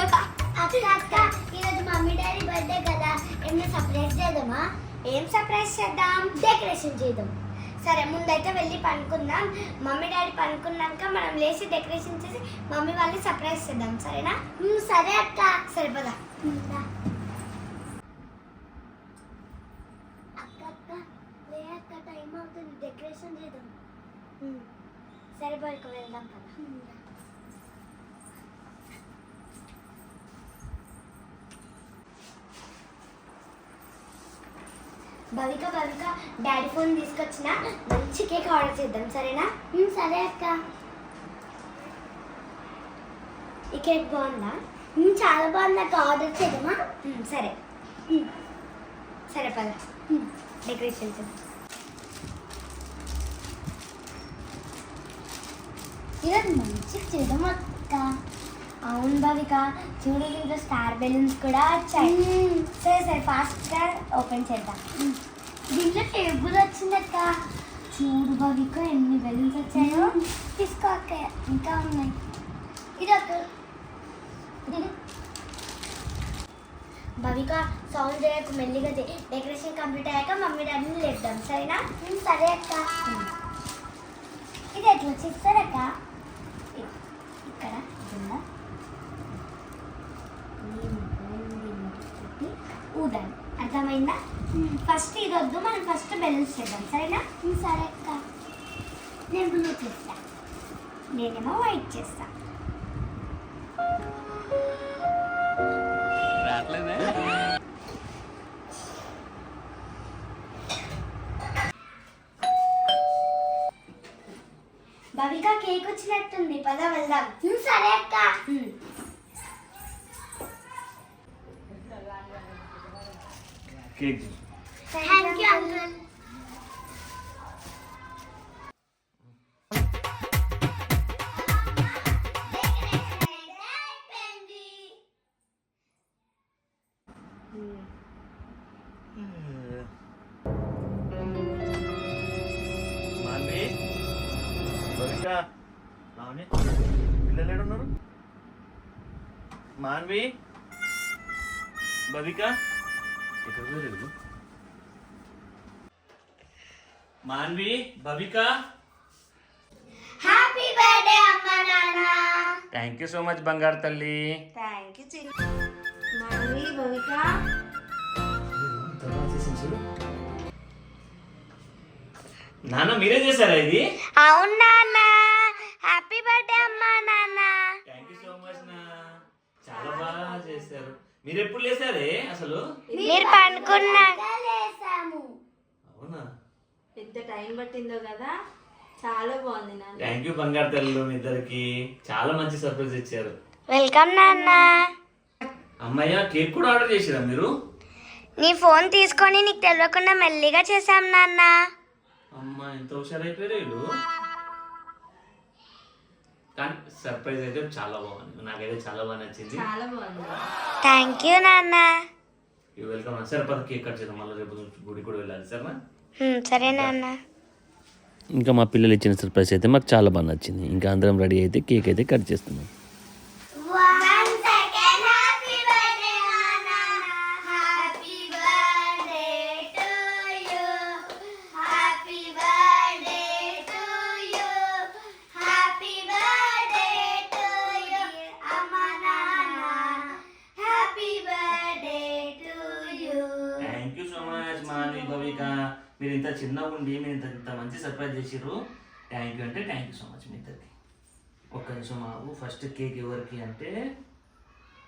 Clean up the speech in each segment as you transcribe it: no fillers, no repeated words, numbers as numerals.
అక్క అక్క ఈరోజు మమ్మీ డాడీ బర్త్డే కదా ఏమైనా సర్ప్రైజ్ చేద్దామా? ఏం సర్ప్రైజ్ చేద్దాం? డెకరేషన్ చేద్దాం. సరే ముందైతే వెళ్ళి పనుకుందాం. మమ్మీ డాడీ పనుకున్నాక మనం లేచి డెకరేషన్ చేసి మమ్మీ వాళ్ళని సర్ప్రైజ్ చేద్దాం. సరేనా? సరే అక్క. సరే పద. అక్క అక్క లే అక్క, టైం అవుతుంది, డెకరేషన్ చేద్దాం. సరే బయటకు వెళ్దాం పద. భవిక డాడీ ఫోన్ తీసుకొచ్చిన, మంచి కేక్ ఆర్డర్ చేద్దాం. సరేనా? సరే అక్క. ఈ కేక్ బాగుందా? చాలా బాగుంది అక్క. ఆర్డర్ చేద్దామా? సరే సరే పద డెకరేషన్ చేద్దాం. ఈరోజు మంచిగా చేద్దాం అక్క. అవును భవిక, చూడు ఇంకా స్టార్ బెలూన్స్ కూడా వచ్చాయి. సరే ఫాస్ట్గా ఓపెన్ చేద్దాం. దీంట్లో టేబుల్ వచ్చిందక్క. చూడు భవిక ఎన్ని బెలూన్స్ వచ్చాయో. తీసుకో అక్క, ఇంకా ఉన్నాయి. ఇది ఒక భవిక సౌండ్ చేయకు, మెల్లిగా డెకరేషన్ కంప్లీట్ అయ్యాక మమ్మీ డాడీని లేపుదాం. సరేనా? సరే అక్క. ఇది ఎట్లా చేస్తారక్క? ఇక్కడ ఊదాలి. అర్థమైందా? ఫస్ట్ ఇది వద్దు, మనం ఫస్ట్ బెలూన్స్ చేద్దాం. సరేనా? సరే అక్క. నేను బ్లూ చేస్తా, నేనేమో వైట్ చేస్తా. భవిక కేక్ వచ్చినట్టుంది, పద వెళ్దాం. సరే అక్క. Cake thank you uncle. Manvi, Bhavika, Lavanya, పిల్లలు ఏడున్నారు? మాన్వి, భవిక, ఇక్కడ పోయారు. మాన్వి, భవిక, హ్యాపీ బర్త్డే అమ్మా నాన్న. థ్యాంక్ యూ సో మచ్ బంగారు తల్లి. థ్యాంక్ యూ చిన్న. మాన్వి, భవిక, నాన్న మీరే చేశారా ఇది? అవును నాన్న. హ్యాపీ బర్త్డే అమ్మా నాన్న. థ్యాంక్ యూ సో మచ్ నా, చాలా బాగా చేశారు. మీరు ఎప్పుడు లేసారే అసలు? మీరు పనుకున్నాక లేసాము. అవునా? పెద్ద టైం పట్టిందో కదా, చాలా బాగుంది నాన్న. థ్యాంక్ యూ బంగారు తల్లి, మీ ఇద్దరికి చాలా మంచి సర్ప్రైజ్ ఇచ్చారు. వెల్కమ్ నాన్న. అమ్మయ్య, కేక్ కూడా ఆర్డర్ చేసిరా మీరు? నీ ఫోన్ తీసుకొని నీకు తెలియకుండా మెల్లిగా చేసాం నాన్న. అమ్మ, ఎంత హుషారైపోయారు వీళ్ళు. కానీ సర్ప్రైజ్ అయితే చాలా బాగుంది, నాకైతే చాలా బాగా నచ్చింది. చాలా బాగుంది. థ్యాంక్ యూ నాన్న. You welcome. సరే పద కేక్ కట్ చేద్దాం, మళ్ళీ రేపు గుడి కూడా వెళ్ళాలి. సరేనా? సరే నాన్న. ఇంకా మా పిల్లలు ఇచ్చిన సర్ప్రైజ్ అయితే మాకు చాలా బాగా నచ్చింది. ఇంకా అందరం రెడీ అయితే కేక్ అయితే కట్ చేస్తున్నాం. Thank you so much Manvi, Bhavika, మీరు ఇంత చిన్నగా ఉండి మీరు ఇంత మంచి సర్ప్రైజ్ చేసిర్రు. థ్యాంక్ యూ అంటే థ్యాంక్ యూ సో మచ్ మీ ఇద్దరికి. ఒక్క నిమిషం ఆగు. ఫస్ట్ కేక్ ఎవరికి అంటే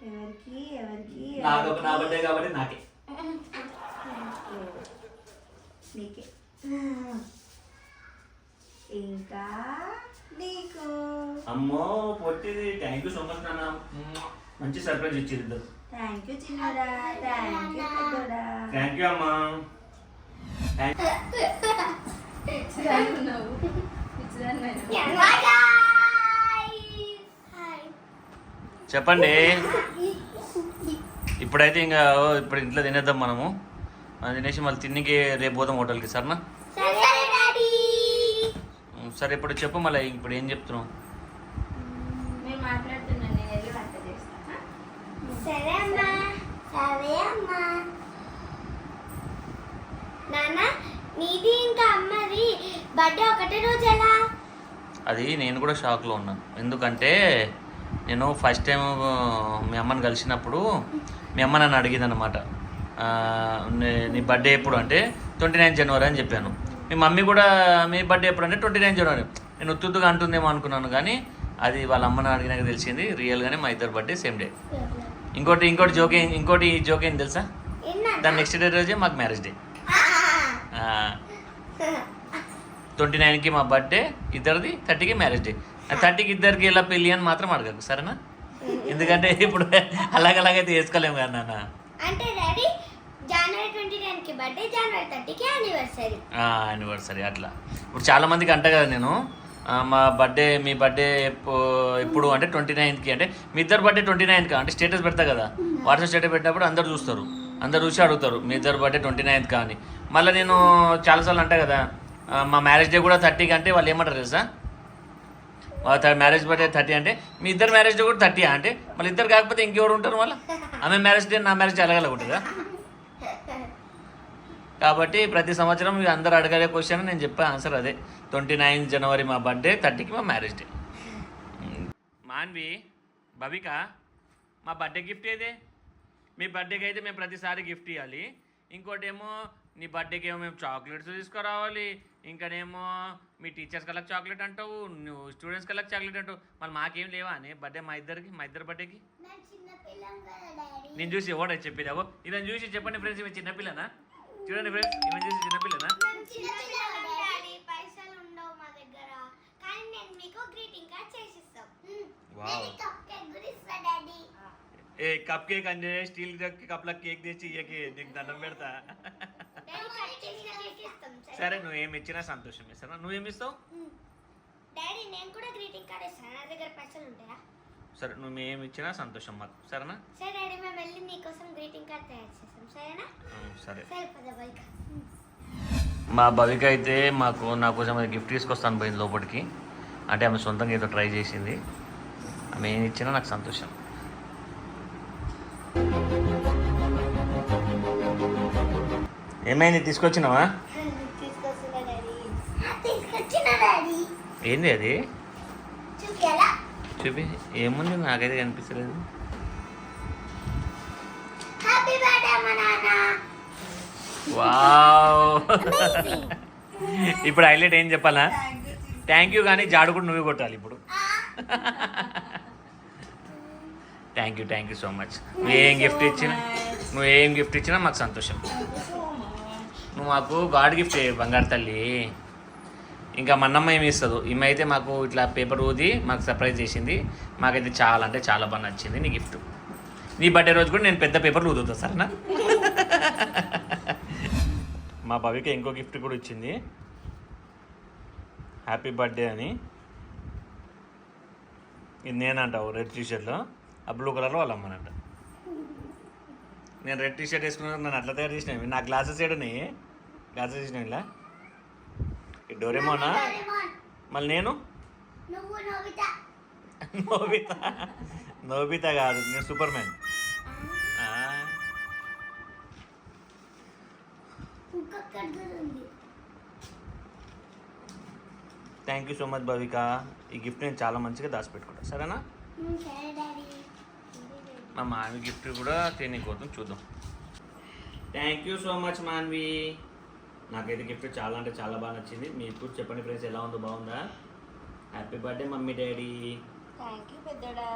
ఎవరికి ఎవరికి నాకు, నా బర్త్డే కాబట్టి నాకే. నీకే, ఇంకా నీకు. అమ్మో పొట్టిది. థ్యాంక్ యూ సో మచ్ నాన్న, మంచి సర్ప్రైజ్ ఇచ్చారు ఇద్దరు. థ్యాంక్ యూ చిన్నడా, థ్యాంక్ యూ పెద్దోడా. థ్యాంక్ యూ అమ్మా. చెప్పండి. ఇప్పుడైతే ఇంకా ఇప్పుడు ఇంట్లో తినేద్దాం మనము. తినేసి మళ్ళీ తిన్నికి రేపు పోదాం హోటల్కి. సరేనా? సరే ఇప్పుడు చెప్పు, మళ్ళీ ఇప్పుడు ఏం చెప్తున్నావు? బర్త్డే ఒకటే రోజు ఎలా? అది నేను కూడా షాక్లో ఉన్నాను. ఎందుకంటే నేను ఫస్ట్ టైం మీ అమ్మని కలిసినప్పుడు మీ అమ్మ నన్ను అడిగింది అనమాట, నీ బర్త్డే ఎప్పుడు అంటే 29 జనవరి అని చెప్పాను. మీ మమ్మీ కూడా మీ బర్త్డే ఎప్పుడు అంటే 29 జనవరి. నేను ఉత్తుగా అంటుందేమో అనుకున్నాను, కానీ అది వాళ్ళ అమ్మని అడిగినాక తెలిసింది రియల్గానే మా ఇద్దరు బర్త్డే సేమ్ డే. ఇంకోటి జోక్ ఏం తెలుసా? దాని నెక్స్ట్ డే రోజే మాకు మ్యారేజ్ డే. 29కి మా బర్త్డే, ఇద్దరిది 30కి మ్యారేజ్ డే. 30కి ఇద్దరికి ఎలా పెళ్ళి అని మాత్రం అడగకు, సరేనా? ఎందుకంటే ఇప్పుడు అలాగైతే వేసుకోలేము కదా నాన్న. అంటే డాడీ జనవరి 29కి బర్త్డే, జనవరి 30కి యానివర్సరీ అట్లా. ఇప్పుడు చాలా మందికి అంట కదా నేను, మీ బర్త్డే ఎప్పుడు అంటే 29కి, అంటే మీ ఇద్దరు బర్త్డే 29కా అంటే స్టేటస్ పెడతా కదా, వాట్సాప్ స్టేటస్ పెట్టినప్పుడు అందరు చూస్తారు, అందరు చూసి అడుగుతారు మీ ఇద్దరు బర్త్డే 29కా అని. మళ్ళీ నేను చాలాసార్లు అంటా కదా మా మ్యారేజ్ డే కూడా 30కి అంటే వాళ్ళు ఏమంటారు తెలుసా? మ్యారేజ్ బర్త్డే 30 అంటే మీ ఇద్దరు మ్యారేజ్ డే కూడా 30 అంటే మళ్ళీ ఇద్దరు కాకపోతే ఇంకెవరు ఉంటారు? మళ్ళీ ఆమె మ్యారేజ్ డే నా మ్యారేజ్ డే అలాగలా ఉంటుందా? కాబట్టి ప్రతి సంవత్సరం మీరు అందరు అడగలే క్వశ్చన్ నేను చెప్పే ఆన్సర్ అదే. 29 జనవరి మా బర్త్డే, 30కి మా మ్యారేజ్ డే. మాన్వి, భవిక, మా బర్త్డే గిఫ్ట్ ఏదే? మీ బర్త్డేకి అయితే మేము ప్రతిసారి గిఫ్ట్ ఇవ్వాలి, ఇంకోటేమో నీ బర్త్డేకి ఏమో మేము చాక్లెట్స్ తీసుకురావాలి, ఇంకానేమో మీ టీచర్స్ కల్లా చాక్లెట్ అంటావు, నువ్వు స్టూడెంట్స్ కల్లా చాక్లెట్ అంటావు. మళ్ళీ మాకేం లేవా అని బర్త్డే మా ఇద్దరు బర్త్డేకి? నేను చూసి ఎవడో చెప్పేది అవో ఇలా చూసి చెప్పండి ఫ్రెండ్స్, ఇవి చిన్నపిల్లనా? చూడండి ఫ్రెండ్స్, ఇవన్నీ చూసి చిన్నపిల్లనా? పైసలు ఉండవు మా దగ్గర, కానీ నేను మీకు గ్రీటింగ్ కార్డ్ చేసి ఇస్తాం. ఏ కప్ కేక్ అంటే స్టీల్ కప్ల కేక్ తెచ్చి నీకు దండం పెడతా. సరే నువ్వేమి ఇచ్చినా సంతోషమే. సరే నువ్వేమి ఇస్తావు? డాడీ నేను కూడా గ్రీటింగ్ కార్డ్ ఇస్తాను, నా దగ్గర పైసలు ఉంటాయా? సరే నువ్వు ఏమి ఇచ్చినా సంతోషం మాకు, సరేనా? సరే డాడీ, మేము వెళ్ళి నీకోసం గ్రీటింగ్ కార్డ్ తయారు చేస్తాం, సరేనా? సరే. భవిక, మా భవిక అయితే నా కోసం గిఫ్ట్ తీసుకొస్తాను పోయింది లోపలికి. అంటే ఆమె సొంతంగా ఏదో ట్రై చేసింది, ఆమె ఏమి ఇచ్చినా నాకు సంతోషం. ఏమైంది, తీసుకొచ్చినావా? ఏంది అది? చూపి, ఏముంది? నాకైతే కనిపిస్తలేదు. వావ్, ఇప్పుడు హైలైట్ ఏం చెప్పాలా? థ్యాంక్ యూ కానీ జాడు కూడా నువ్వే కొట్టాలి ఇప్పుడు. Thank you so much. నువ్వేం గిఫ్ట్ ఇచ్చినా మాకు సంతోషం. నువ్వు మాకు గాడ్ గిఫ్ట్ బంగారు తల్లి. ఇంకా మన్నమ్మ ఏమి ఇస్తుంది, ఈమె అయితే మాకు ఇట్లా పేపర్ ఊది మాకు సర్ప్రైజ్ చేసింది. మాకైతే చాలా అంటే చాలా బాగా నచ్చింది నీ గిఫ్ట్. నీ బర్త్డే రోజు కూడా నేను పెద్ద పేపర్లు ఊదుతా, సరేనా? మా భవిక ఇంకో గిఫ్ట్ కూడా ఇచ్చింది, హ్యాపీ బర్త్డే అని. ఇది నేనంటావు రెడ్ టీషర్ట్లో, ఆ బ్లూ కలర్లో వాళ్ళ అమ్మనంట. నేను రెడ్ టీషర్ట్ వేసుకున్నాను, నన్ను అట్లా తయారు చేసినవి. నా గ్లాసెస్ ఏడున్నాయి, గ్లాసెస్ వేసినవి ఇలా. ఈ డోరేమోనా? మళ్ళీ నేను నోబితా కాదు, నేను superman. Thank you so much Bhavika. ఈ గిఫ్ట్ నేను చాలా మంచిగా దాచిపెట్టుకుంటా, సరేనా? మా మాన్వి గిఫ్ట్ కూడా తినకోతాం, చూద్దాం. Thank you so much Manvi. నాకైతే గిఫ్ట్ చాలా అంటే చాలా బాగా నచ్చింది. మీరు చెప్పండి ఫ్రెండ్స్, ఎలా ఉందో? బాగుందా? Happy birthday mummy daddy. Thank you పెద్దోడా.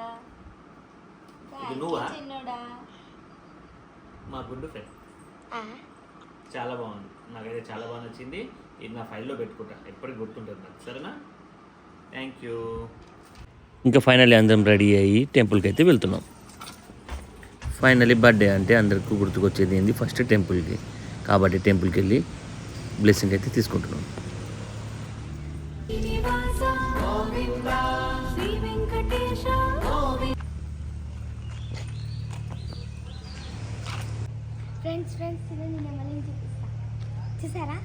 ఇది నువ్వా? చిన్నోడా. మా గుడ్ ఫ్రెండ్. చాలా బాగుంది, నాకైతే చాలా బాగా నచ్చింది. ఇది నా ఫైల్లో పెట్టుకుంటా, ఎప్పటికి గుర్తుంటుంది నాకు, సరేనా? Thank you. ఇంకా ఫైనల్లీ అందరం రెడీ అయ్యి టెంపుల్కి అయితే వెళ్తున్నాం. ఫైనల్లీ బర్త్డే అంటే అందరికీ గుర్తుకొచ్చేది ఏంది? ఫస్ట్ టెంపుల్కి. కాబట్టి టెంపుల్కి వెళ్ళి బ్లెస్సింగ్ అయితే తీసుకుంటున్నాం. ఫ్రెండ్స్ నేను మళ్ళీ చూపిస్తా, చూసారా?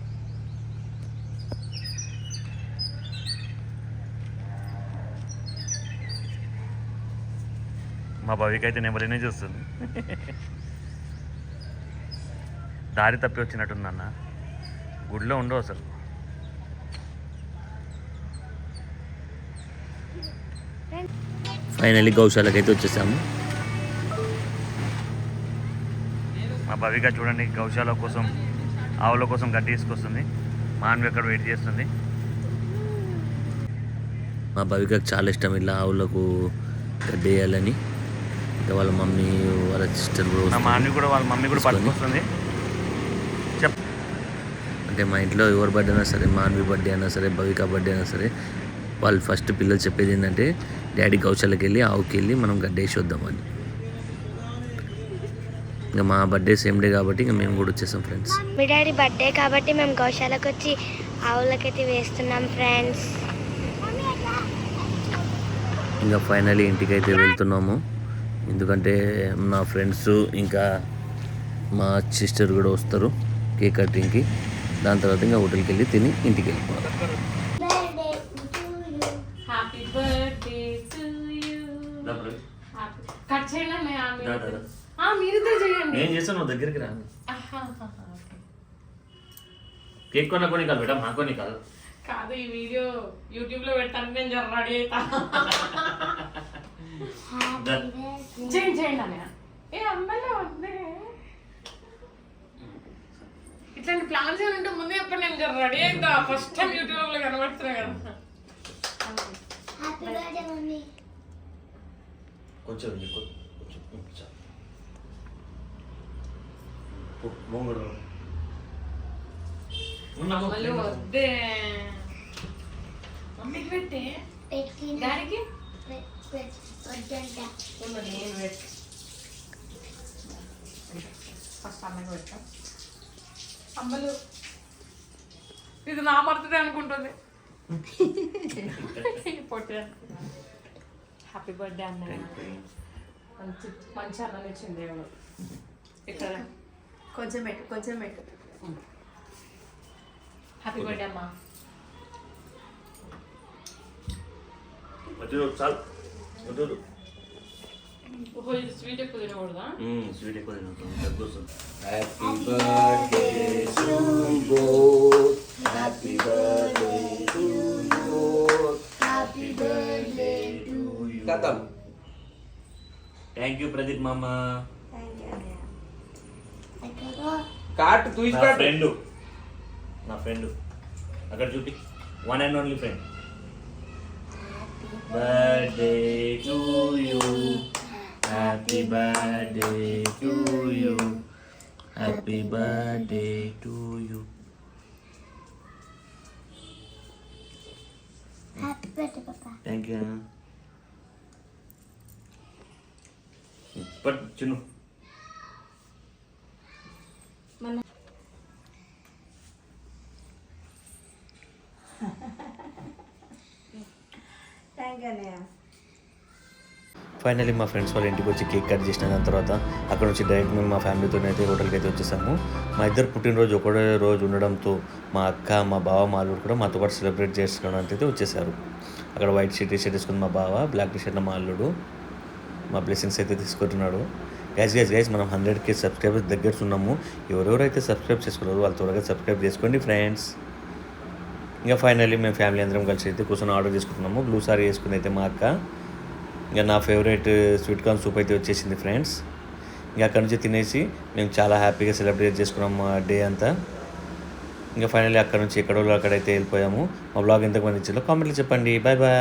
మా భవిక అయితే నెమలినే చూస్తుంది. దారి తప్పి వచ్చినట్టుందన్న, గుడిలో ఉండవు అసలు. ఫైనల్లీ గౌశాలకు అయితే వచ్చేసాము. మా భవిక చూడండి గౌశాల కోసం ఆవుల కోసం గడ్డి తీసుకొస్తుంది. మానవి అక్కడ వెయిట్ చేస్తుంది. మా భవికకు చాలా ఇష్టం ఇలా ఆవులకు గడ్డి వేయాలని. ఇంకా వాళ్ళ మమ్మీ వాళ్ళ సిస్టర్ కూడా మానవి కూడా వాళ్ళ మమ్మీ కూడా పట్టుకొస్తుంది. అంటే మా ఇంట్లో ఎవరి బర్త్డే అయినా సరే, మానవి బర్త్డే అయినా సరే, భవిక బర్త్డే అయినా సరే, వాళ్ళు ఫస్ట్ పిల్లలు చెప్పేది ఏంటంటే డాడీ గౌశాలకు వెళ్ళి ఆవుకి వెళ్ళి మనం గడ్డేసి వద్దామని. ఇంకా మా బర్త్డే సేమ్ డే కాబట్టి ఇంకా మేము కూడా వచ్చేసాం ఫ్రెండ్స్. మీ డాడీ బర్త్డే కాబట్టి మేము గౌశాలకు వచ్చి ఆవులకైతే వేస్తున్నాం ఫ్రెండ్స్. ఇంకా ఫైనలీ ఇంటికైతే వెళ్తున్నాము. ఎందుకంటే నా ఫ్రెండ్స్ ఇంకా మా సిస్టర్ కూడా వస్తారు కేక్ కటింగ్కి. దాని తర్వాత ఇంకా హోటల్కి వెళ్ళి తిని ఇంటికి వెళ్ళిపోవాలి. Happy birthday to you. Cut చేయండి మీరిద్దరు చేయండి. నేను చేస్తాను, నువ్వు దగ్గరికి రా. కేక్ కొన్నా కొని కాదు మేడం, మాకొని కాదు. కాదు, ఈ వీడియో యూట్యూబ్ లో పెడతాను. నేను జర రెడీ అవుతా. చేయండి చేయండి అన్నయ్య. ఏ అమ్మాయిలో వద్దే, ఇట్లాంటి ప్లాన్స్ ఏమంటే ముందే చెప్పండి. నేను జర రెడీ అవుతా. ఫస్ట్ టైం యూట్యూబ్ లో కనబడుతున్నా కదా. కొంచెం మళ్ళీ వద్దే మమ్మీకి పెట్టే డాడీకి నేను పెట్టు. ఫస్ట్ అమ్మకి పెట్టా. అమ్మలు ఇది నా బర్త్డే అనుకుంటుంది. పొట్టి హ్యాపీ బర్త్డే అన్నయ్య. మంచి మంచి అన్నం ఇచ్చింది దేవుడు. ఇక్కడ కొంచెం పెట్టు. హ్యాపీ బర్త్డే అమ్మా. ఓహో, ఇది స్వీట్ ఎక్కువ తినకూడదా? స్వీట్ ఎక్కువ తింటాం. థ్యాంక్ యూ ప్రదీప్ మామ. కాట్ ఫ్రెండ్, నా ఫ్రెండ్ అక్కడ చూపి, one and only friend. Birthday to you, happy birthday to you, happy birthday to you. Thank you. But Chinnu finally మా ఫ్రెండ్స్ వాళ్ళ ఇంటికి వచ్చి కేక్ కట్ చేసిన దాని తర్వాత అక్కడ నుంచి డైరెక్ట్ మేము మా ఫ్యామిలీతో అయితే హోటల్కి అయితే వచ్చేసాము. మా ఇద్దరు పుట్టినరోజు ఒకటే రోజు ఉండడంతో మా అక్క, మా బావ, మా అల్లుడు కూడా మాతో పాటు సెలబ్రేట్ చేసుకోవడానికి అయితే వచ్చేసారు. అక్కడ వైట్ టీ షర్ట్ వేసుకుని మా బావ, బ్లాక్ టీ షర్ట్లో మా అల్లుడు మా బ్లెస్సింగ్స్ అయితే తీసుకుంటున్నాడు. గైస్ మనం 100K సబ్స్క్రైబర్స్ దగ్గర ఉన్నాము. ఎవరెవరైతే సబ్స్క్రైబ్ చేసుకోలేరు వాళ్ళు త్వరగా సబ్స్క్రైబ్ చేసుకోండి ఫ్రెండ్స్. ఇంకా ఫైనల్లీ మేము ఫ్యామిలీ అందరం కలిసి అయితే కూర్చొని ఆర్డర్ చేసుకుంటున్నాము. బ్లూ సారీ వేసుకుని అయితే మా అక్క. ఇంకా నా ఫేవరెట్ స్వీట్ కార్న్ సూప్ అయితే వచ్చేసింది ఫ్రెండ్స్. ఇంకా అక్కడ నుంచి తినేసి మేము చాలా హ్యాపీగా సెలబ్రేట్ చేసుకున్నాము మా డే అంతా. ఇంకా ఫైనల్లీ అక్కడ నుంచి ఎక్కడో అక్కడైతే వెళ్ళిపోయాము. మా బ్లాగ్ ఎంతమంది ఇచ్చారో కామెంట్లో చెప్పండి. Bye bye.